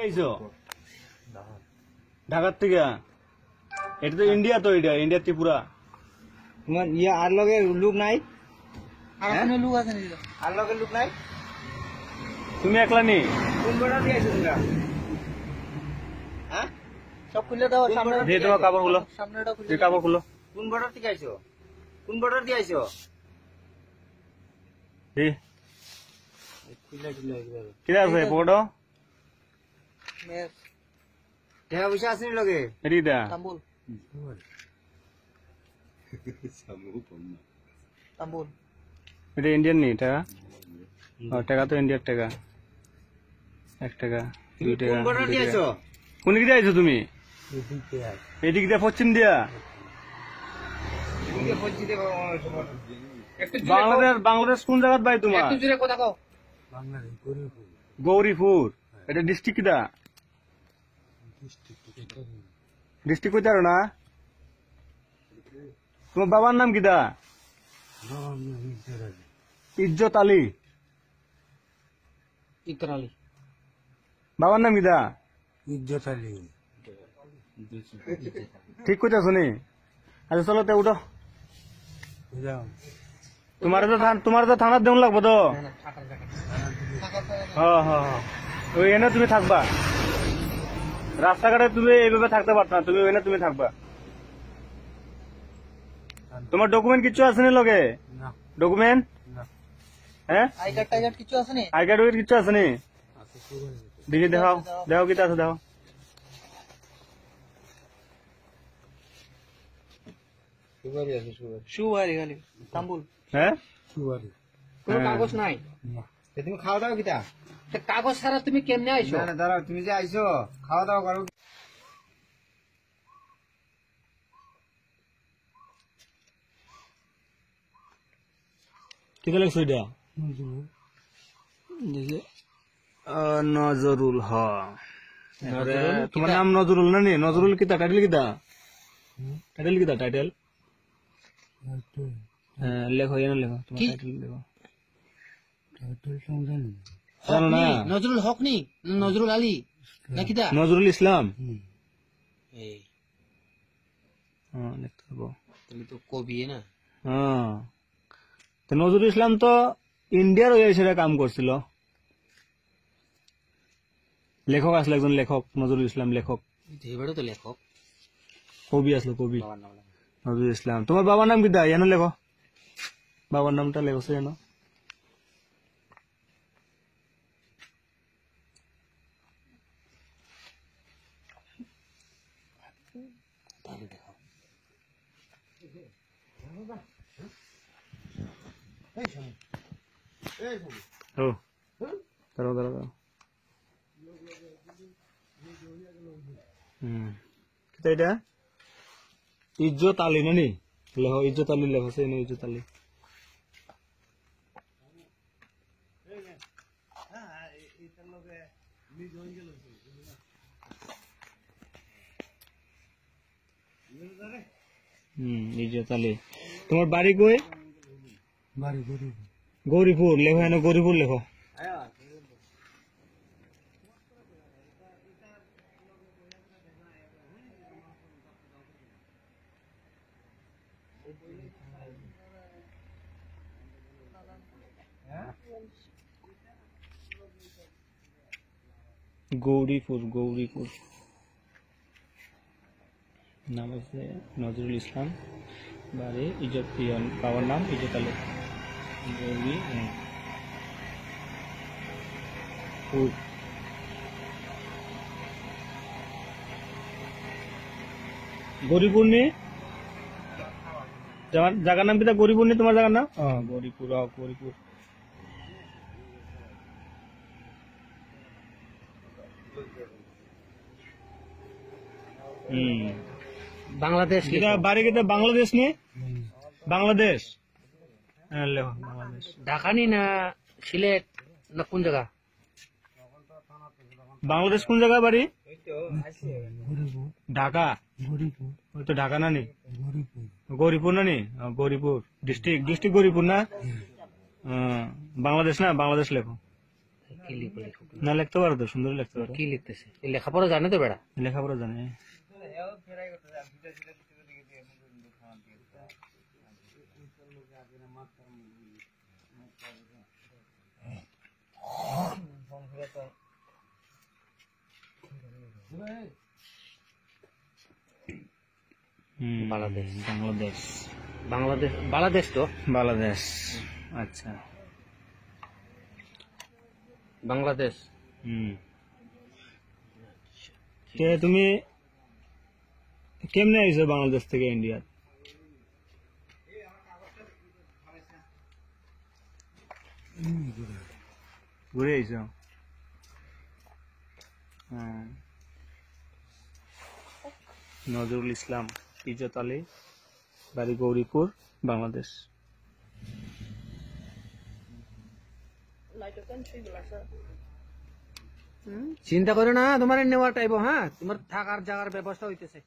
আইছো ঢাকার থেকে? এটা তো ইন্ডিয়া, তো এটা ইন্ডিয়া ত্রিপুরা। তোমার ইয়ে আর লগে লোক নাই? আর কোনো লোক আছে নাকি? আর লগে লোক নাই? তুমি একলা নি? কোন বর্ডার দিয়ে আইছো তোমরা? হ্যাঁ, সব খুলে দাও, সামনে দিয়ে তোমার কাপড় খুলো, সামনেটা খুলে তুই কাপড় খুলো। কোন বর্ডার থেকে আইছো? কোন বর্ডার দিয়ে আইছো? কি আছে পকেট? মেস টাকা পয়সা আছে নি লগে? এদিকে তাম্বুল তাম্বুল এটা ইন্ডিয়ান নি টাকা? টাকা তো ইন্ডিয়ার টাকা। 1 টাকা, 2 টাকা। কোন বর্ডার দিয়ে আইছো? কোন দিকে আইছো তুমি? এদিক দিয়ে, পশ্চিম দিয়া। তুমি পৌঁছি দেব। বাংলাদেশ, বাংলাদেশ কোন জায়গাত ভাই তোমার? একটু জোরে কথা কও। গৌরীপুর। এটা ডিস্ট্রিক্ট কিটা? ডিস্ট্রিক্ট কইতে পারো না? তোমার বাবার নাম কিটা? ইজ্জত আলী। ইকরালি বাবার নাম কিটা? ইজ্জত আলী। ঠিক কইতাছো নি? আচ্ছা চলো তে উঠো। তোমার তো থানার দেউন লাগবো তো। না না থাকার জায়গা হ্যাঁ হ্যাঁ হ্যাঁ, ওই এনে তুমি থাকবা। রাস্তাঘাটে তুমি এইভাবে থাকতে পারত না, তুমি ওই তুমি থাকবা। তোমার ডকুমেন্ট কিছু আছে নি লগে? ডকুমেন্ট? হ্যাঁ, আই কার্ড টাই কার্ড কিছু আছে নি? আই কার্ড ওই কিছু আছে নি? দেখি দেখাও, দেখাও কিটা আছে দেখাও। সুবারি খালি তাম্বুল। হ্যাঁ, কোনো কাগজ নাই? তুমি খাওয়া দাওয়া কিটা? তা কাগজ ছাড়া তুমি কেমনে আইছো? না না দাঁড়াও, তুমি যে আইছো খাওয়া দাওয়া করো। ঠিক লাগছে এটা? নজরুল। হ, তোমার নাম নজরুল না নি? নজরুল কিতা টাইটেল কিতা? টাইটেল কিতা টাইটেল? হ্যাঁ লেখো, এনে লেখো তোমার টাইটেল লেখো। জানো না? নজরুল হক নি? নজরুল আলী নাকি দা? নজরুল ইসলাম। এই হ্যাঁ লিখতে হবে। তুমি তো কবি না? হ্যাঁ, তো নজরুল ইসলাম তো ইন্ডিয়ার ওই হিসেবে কাম করছিল। লেখক আসলে একজন লেখক, নজরুল ইসলাম লেখক। এবারও তো লেখক। কবি আসলো, কবি বাবার নাম লেখো। নজরুল ইসলাম। তোমার বাবার নাম কিতা? এনো লেখো, বাবার নামটা লেখো এনো। তাহলে দেখো ও দাঁড়াও দাঁড়াও দাঁড়াও। কিতা এটা? ইজ্জত আলী না নি? লেখো ইজ্জত আলী, লেখো এনে ইজ্জত আলী। ইজ্জত আলী। তোমার বাড়ি কই? গৌরীপুর। লেখো এনে গৌরীপুর লেখো। গৌরীপুর, গৌরীপুর। নাম হচ্ছে নজরুল ইসলাম, বাড়ি ইজ্জত, বাবার নাম ইজ্জত আলী। গৌরীপুর নি জায়গার নাম কিতা? গৌরীপুর নি তোমার জায়গার নাম? গৌরীপুর। গৌরীপুর। বাংলাদেশ বাড়ি কিতা? বাংলাদেশ নি? বাংলাদেশ। হ্যাঁ লেখো বাংলাদেশ। ঢাকা নি না সিলেট না কোন জায়গা? বাংলাদেশ কোন জায়গায় বাড়ি? ঢাকা। ওই তো ঢাকা না নি? গৌরীপুর না নি? গৌরীপুর ডিস্ট্রিক্ট, ডিস্ট্রিক্ট গৌরীপুর না? বাংলাদেশ না? বাংলাদেশ লেখো। কি লিখবো লেখক না লিখতে পারো তো, সুন্দর লিখতে পারো। কি লিখতেছে এই লেখাপড়া জানে তো বেড়া লেখাপড়া জানে। বাংলাদেশ বাংলাদেশ। বাংলাদেশ বাংলাদেশ তো বাংলাদেশ, আচ্ছা। বাংলাদেশ কে তুমি কেমনে আইছো বাংলাদেশ থেকে ইন্ডিয়া? ঘুরে আইছো? হ্যাঁ। নজরুল ইসলাম, ইজ্জত আলী, বাড়ি গৌরীপুর, বাংলাদেশ। চিন্তা করো না, তোমার নেওয়া টাইপ, হ্যাঁ, তোমার থাকার জায়গার ব্যবস্থা হইতেছে।